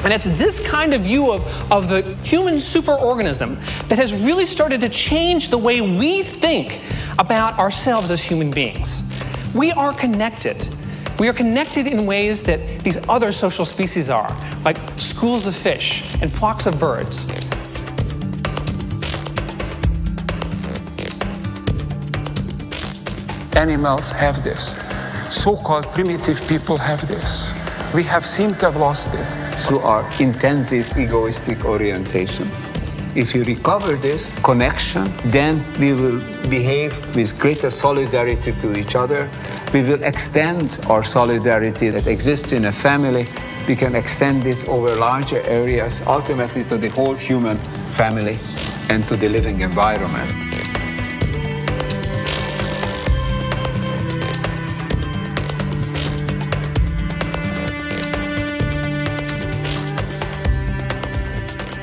And it's this kind of view of the human superorganism that has really started to change the way we think about ourselves as human beings. We are connected. We are connected in ways that these other social species are, like schools of fish and flocks of birds. Animals have this. So-called primitive people have this. We seem to have lost it through our intensive egoistic orientation. If you recover this connection, then we will behave with greater solidarity to each other. We will extend our solidarity that exists in a family. We can extend it over larger areas, ultimately to the whole human family and to the living environment.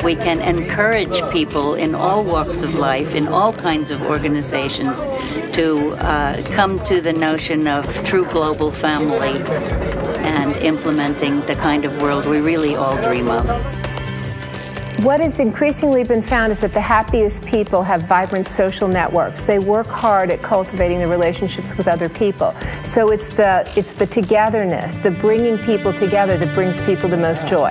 We can encourage people in all walks of life, in all kinds of organizations, to come to the notion of true global family and implementing the kind of world we really all dream of. What has increasingly been found is that the happiest people have vibrant social networks. They work hard at cultivating the relationships with other people. So it's the togetherness, the bringing people together that brings people the most joy.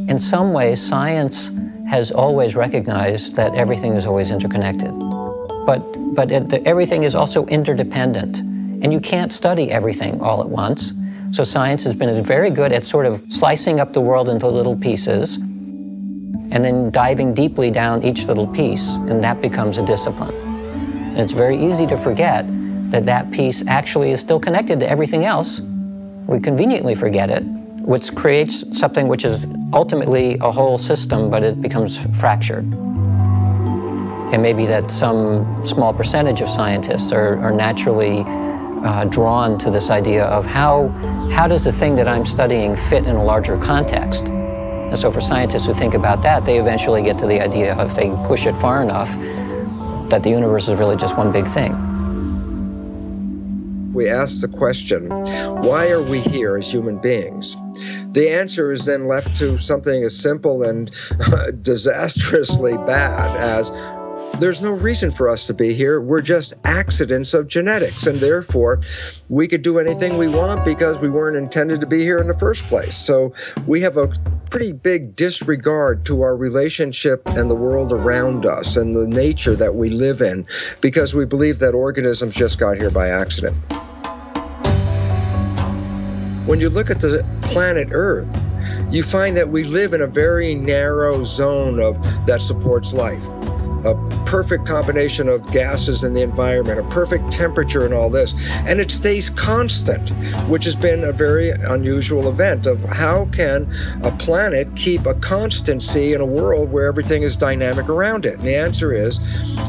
In some ways, science has always recognized that everything is always interconnected. But everything is also interdependent. And you can't study everything all at once. So science has been very good at sort of slicing up the world into little pieces and then diving deeply down each little piece, and that becomes a discipline. And it's very easy to forget that that piece actually is still connected to everything else. We conveniently forget it, which creates something which is ultimately a whole system, but it becomes fractured. It may be that some small percentage of scientists are naturally drawn to this idea of how does the thing that I'm studying fit in a larger context. And so for scientists who think about that, they eventually get to the idea of, if they push it far enough, that the universe is really just one big thing. We ask the question, why are we here as human beings? The answer is then left to something as simple and disastrously bad as, there's no reason for us to be here. We're just accidents of genetics, and therefore we could do anything we want because we weren't intended to be here in the first place. So we have a pretty big disregard to our relationship and the world around us and the nature that we live in, because we believe that organisms just got here by accident. When you look at the planet Earth, you find that we live in a very narrow zone that supports life. A perfect combination of gases in the environment, a perfect temperature and all this, and it stays constant, which has been a very unusual event of how can a planet keep a constancy in a world where everything is dynamic around it? And the answer is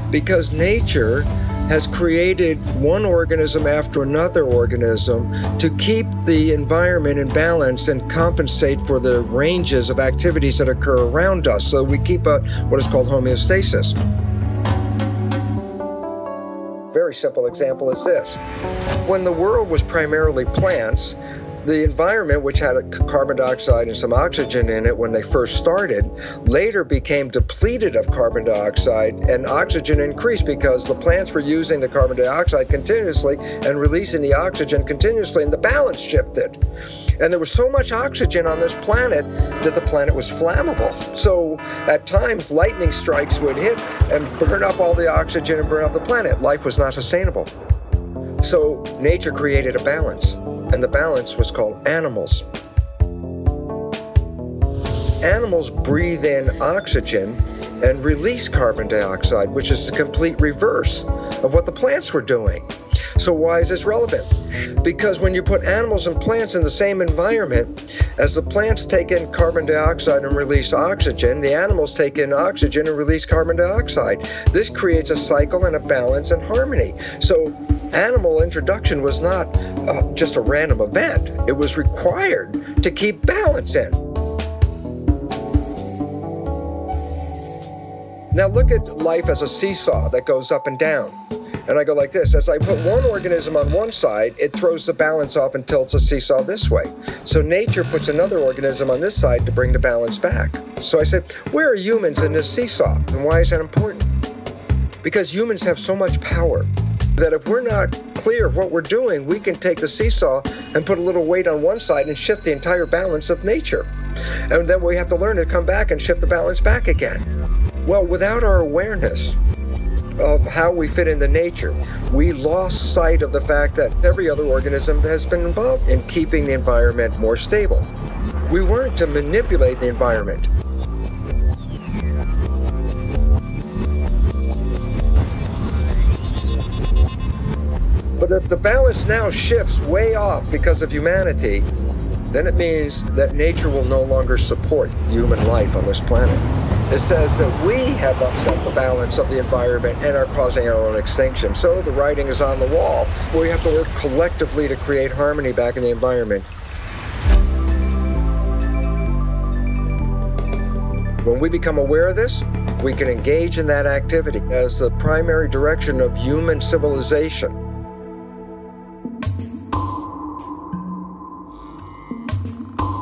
because nature has created one organism after another organism to keep the environment in balance and compensate for the ranges of activities that occur around us. So we keep what is called homeostasis. Very simple example is this. When the world was primarily plants, the environment, which had carbon dioxide and some oxygen in it when they first started, later became depleted of carbon dioxide, and oxygen increased because the plants were using the carbon dioxide continuously and releasing the oxygen continuously, and the balance shifted. And there was so much oxygen on this planet that the planet was flammable. So at times, lightning strikes would hit and burn up all the oxygen and burn up the planet. Life was not sustainable. So nature created a balance. And the balance was called animals. Animals breathe in oxygen and release carbon dioxide, which is the complete reverse of what the plants were doing. So why is this relevant? Because when you put animals and plants in the same environment, as the plants take in carbon dioxide and release oxygen, the animals take in oxygen and release carbon dioxide. This creates a cycle and a balance and harmony. So animal introduction was not just a random event. It was required to keep balance in. Now look at life as a seesaw that goes up and down. And I go like this. As I put one organism on one side, it throws the balance off and tilts the seesaw this way. So nature puts another organism on this side to bring the balance back. So I said, where are humans in this seesaw? And why is that important? Because humans have so much power that if we're not clear of what we're doing, we can take the seesaw and put a little weight on one side and shift the entire balance of nature. And then we have to learn to come back and shift the balance back again. Well, without our awareness of how we fit into nature, we lost sight of the fact that every other organism has been involved in keeping the environment more stable. We weren't to manipulate the environment. But if the balance now shifts way off because of humanity, then it means that nature will no longer support human life on this planet. It says that we have upset the balance of the environment and are causing our own extinction. So the writing is on the wall. We have to work collectively to create harmony back in the environment. When we become aware of this, we can engage in that activity as the primary direction of human civilization.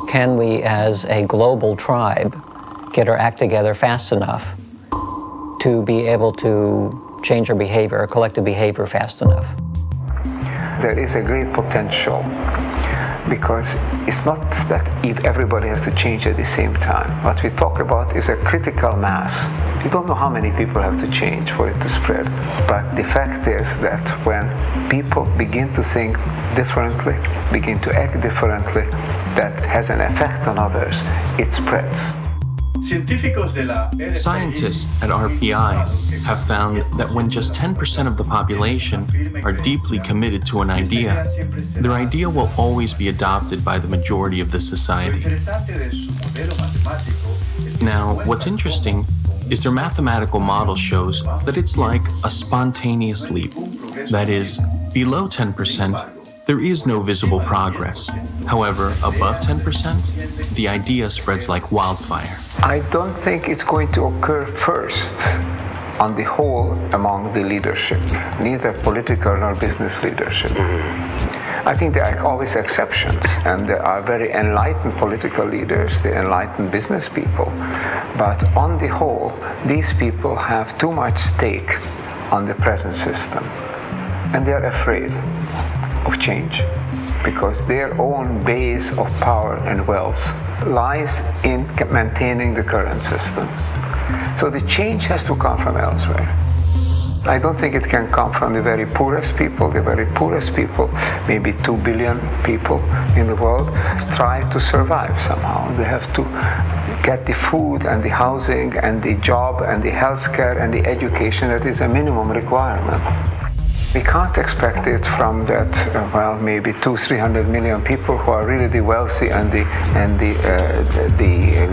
can we as a global tribe get our act together fast enough to be able to change our behavior, our collective behavior fast enough? There is a great potential, because it's not that if everybody has to change at the same time. What we talk about is a critical mass. We don't know how many people have to change for it to spread, but the fact is that when people begin to think differently, begin to act differently, that has an effect on others, it spreads. Scientists at RPI have found that when just 10% of the population are deeply committed to an idea, their idea will always be adopted by the majority of the society. Now, what's interesting is their mathematical model shows that it's like a spontaneous leap. That is, below 10%, there is no visible progress. However, above 10%, the idea spreads like wildfire. I don't think it's going to occur first on the whole among the leadership, neither political nor business leadership. I think there are always exceptions, and there are very enlightened political leaders, the enlightened business people. But on the whole, these people have too much stake on the present system, and they are afraid of change, because their own base of power and wealth lies in maintaining the current system. So the change has to come from elsewhere. I don't think it can come from the very poorest people. The very poorest people, maybe 2 billion people in the world, try to survive somehow. They have to get the food and the housing and the job and the healthcare and the education that is a minimum requirement. We can't expect it from that, well, maybe 200-300 million people who are really the wealthy and the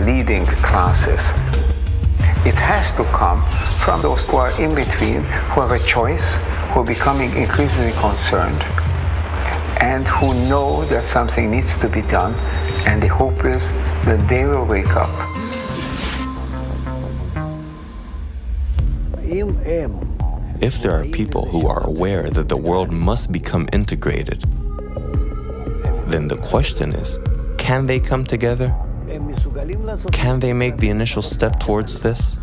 leading classes. It has to come from those who are in between, who have a choice, who are becoming increasingly concerned, and who know that something needs to be done, and the hope is that they will wake up. If there are people who are aware that the world must become integrated, then the question is, can they come together? Can they make the initial step towards this?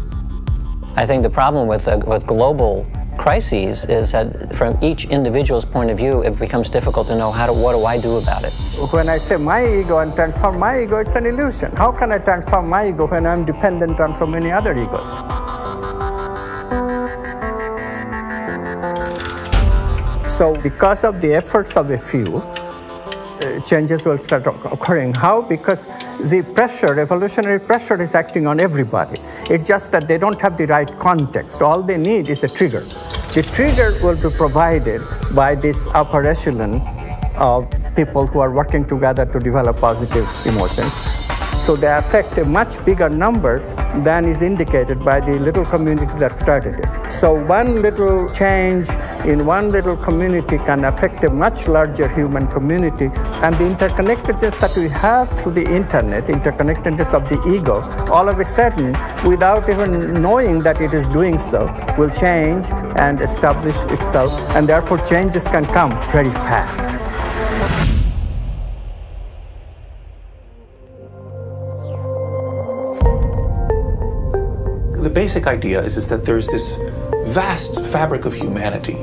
I think the problem with global crises is that from each individual's point of view, it becomes difficult to know what do I do about it. When I say my ego and transform my ego, it's an illusion. How can I transform my ego when I'm dependent on so many other egos? So because of the efforts of a few, changes will start occurring. How? Because the pressure, evolutionary pressure, is acting on everybody. It's just that they don't have the right context. All they need is a trigger. The trigger will be provided by this upper echelon of people who are working together to develop positive emotions. So they affect a much bigger number than is indicated by the little community that started it. So one little change in one little community can affect a much larger human community, and the interconnectedness that we have through the internet, interconnectedness of the ego, all of a sudden, without even knowing that it is doing so, will change and establish itself, and therefore changes can come very fast. The basic idea is that there's this vast fabric of humanity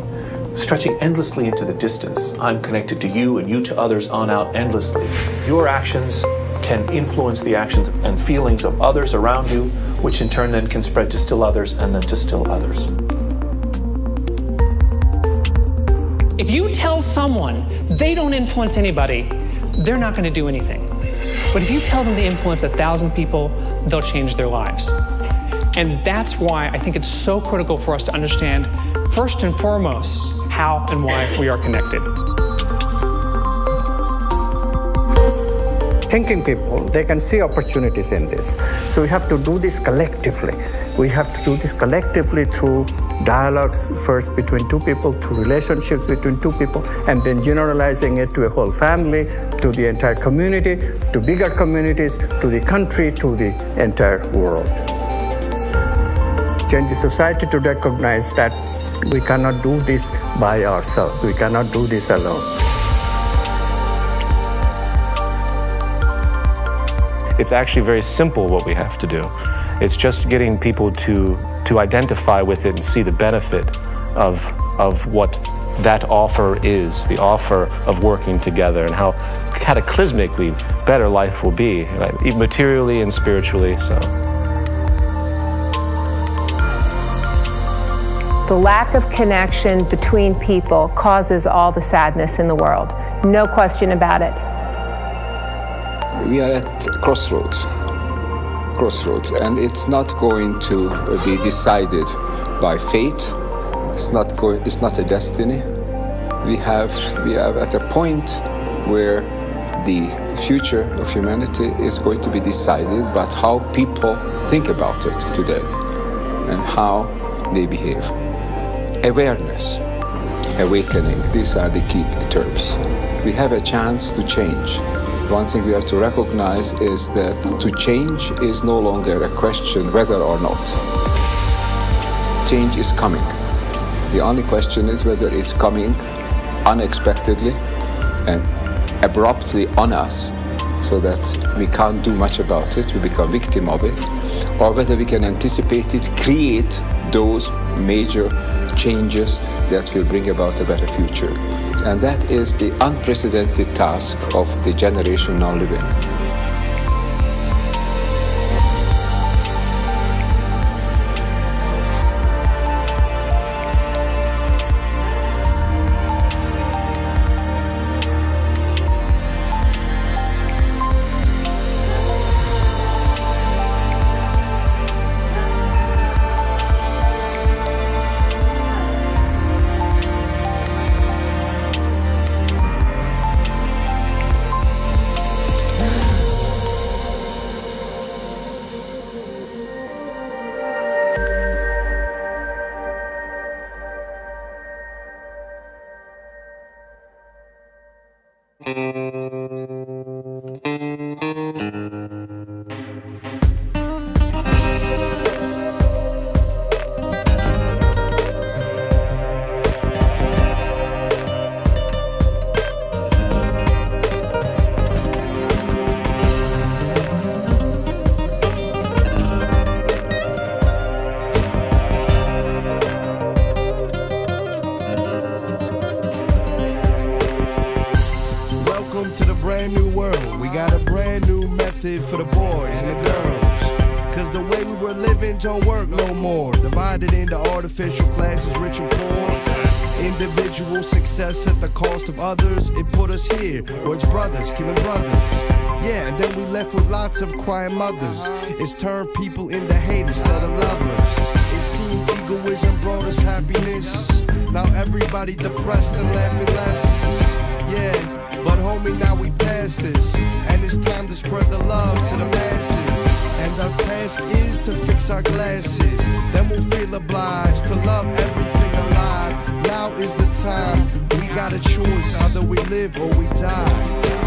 stretching endlessly into the distance. I'm connected to you and you to others on out endlessly. Your actions can influence the actions and feelings of others around you, which in turn then can spread to still others and then to still others. If you tell someone they don't influence anybody, they're not going to do anything. But if you tell them to influence 1,000 people, they'll change their lives. And that's why I think it's so critical for us to understand, first and foremost, how and why we are connected. Thinking people, they can see opportunities in this. So we have to do this collectively. We have to do this collectively through dialogues, first between two people, through relationships between two people, and then generalizing it to a whole family, to the entire community, to bigger communities, to the country, to the entire world. Change the society to recognize that we cannot do this by ourselves. We cannot do this alone. It's actually very simple what we have to do. It's just getting people to identify with it and see the benefit of what that offer is, the offer of working together, and how cataclysmically better life will be, right? Materially and spiritually. So. The lack of connection between people causes all the sadness in the world. No question about it. We are at crossroads, and it's not going to be decided by fate. It's not a destiny. We have at a point where the future of humanity is going to be decided by how people think about it today and how they behave. Awareness, awakening, these are the key terms. We have a chance to change. One thing we have to recognize is that to change is no longer a question whether or not. Change is coming. The only question is whether it's coming unexpectedly and abruptly on us so that we can't do much about it, we become victim of it, or whether we can anticipate it, create those major changes that will bring about a better future. And that is the unprecedented task of the generation now living. For the boys and the girls, cause the way we were living don't work no more. Divided into artificial classes, rich and poor. Individual success at the cost of others. It put us here, where it's brothers killing brothers. Yeah, and then we left with lots of crying mothers. It's turned people into haters instead of lovers. It seemed egoism brought us happiness. Now everybody depressed and laughing less. Yeah. But homie, now we past this, and it's time to spread the love to the masses. And our task is to fix our glasses. Then we'll feel obliged to love everything alive. Now is the time. We got a choice, either we live or we die.